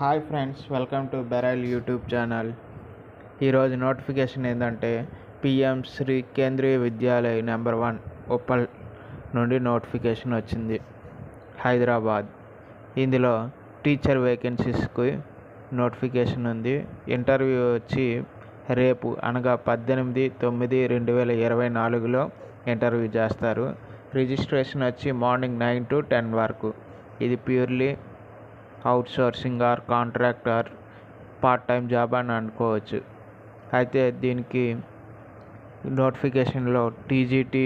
Hi friends, welcome to Beryl YouTube channel. ఈరోజు notification ఏంటంటే PM Shri Kendriya Vidyalay number 1 Uppal నుండి notification వచ్చింది, హైదరాబాద్. ఇందులో టీచర్ వేకెన్సీస్కి నోటిఫికేషన్ ఉంది. ఇంటర్వ్యూ వచ్చి రేపు అనగా 18/9/2024లో ఇంటర్వ్యూ చేస్తారు. రిజిస్ట్రేషన్ వచ్చి మార్నింగ్ 9 to 10 వరకు. ఇది purely outsourcing or contract or part time job అని అనుకోవచ్చు. అయితే దీనికి నోటిఫికేషన్లో TGT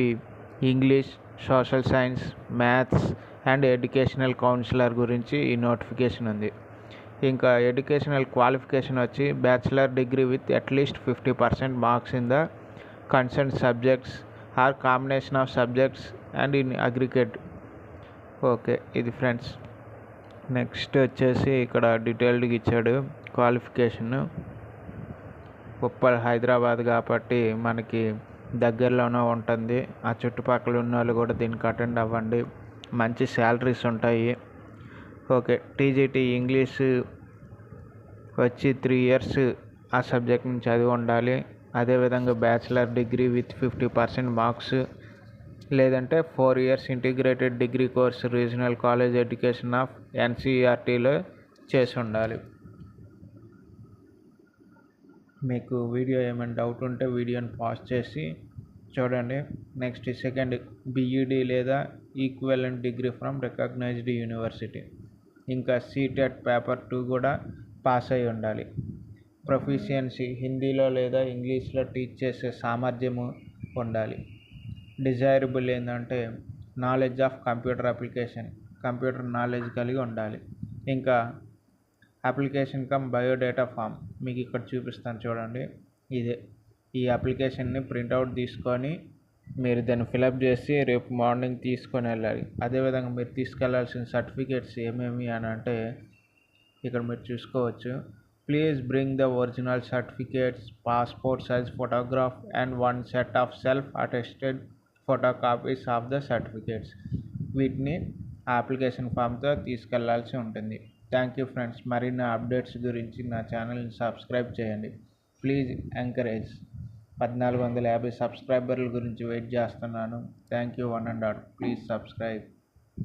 English, social science, maths and educational counsellor గురించి ఈ నోటిఫికేషన్ ఉంది. ఇంకా ఎడ్యుకేషనల్ క్వాలిఫికేషన్ వచ్చి bachelor degree with at least 50% marks in the concern subjects or combination of subjects and in aggregate. Okay, ఇది ఫ్రెండ్స్. నెక్స్ట్ వచ్చేసి ఇక్కడ డీటెయిల్డ్గా ఇచ్చాడు క్వాలిఫికేషన్. ఉప్పల్ హైదరాబాద్ కాబట్టి మనకి దగ్గరలోనే ఉంటుంది. ఆ చుట్టుపక్కల ఉన్న వాళ్ళు కూడా దీనికి అటెండ్ అవ్వండి, మంచి శాలరీస్ ఉంటాయి. ఓకే, టీజీటీ ఇంగ్లీష్ వచ్చి 3 years ఆ సబ్జెక్ట్ నుంచి చదివి ఉండాలి. అదేవిధంగా బ్యాచిలర్ డిగ్రీ విత్ 50% మార్క్స్, లేదంటే 4 years integrated degree course regional college education of ఎన్సీఈఆర్టీలో చేసి ఉండాలి. మీకు వీడియో ఏమైనా డౌట్ ఉంటే వీడియోని పాజ్ చేసి చూడండి. నెక్స్ట్ సెకండ్, బీఈడీ లేదా equivalent degree from recognised university. ఇంకా సీటెట్ పేపర్ 2 కూడా పాస్ అయి ఉండాలి. ప్రొఫిషియన్సీ హిందీలో లేదా ఇంగ్లీష్లో టీచ్ చేసే సామర్థ్యము ఉండాలి. డిజైరబుల్ ఏంటంటే knowledge of computer application, computer knowledge కలిగి ఉండాలి. ఇంకా అప్లికేషన్ కమ్ బయోడేటా ఫామ్ మీకు ఇక్కడ చూపిస్తాను చూడండి. ఇదే ఈ అప్లికేషన్ని ప్రింట్అవుట్ తీసుకొని మీరు దాన్ని ఫిలప్ చేసి రేపు మార్నింగ్ తీసుకొని వెళ్ళాలి. అదేవిధంగా మీరు తీసుకెళ్లాల్సిన సర్టిఫికేట్స్ ఏమేమి అని అంటే ఇక్కడ మీరు చూసుకోవచ్చు. Please bring the original certificates, passport size photograph and 1 set of self attested photocopies of the certificates. వీటిని ఆ అప్లికేషన్ ఫామ్తో తీసుకెళ్లాల్సి ఉంటుంది. Thank you friends. మరిన్ని అప్డేట్స్ గురించి నా ఛానల్ని సబ్స్క్రైబ్ చేయండి. Please encourage. 1450 సబ్స్క్రైబర్ల గురించి వెయిట్ చేస్తున్నాను. Thank you 1 and all. Please subscribe.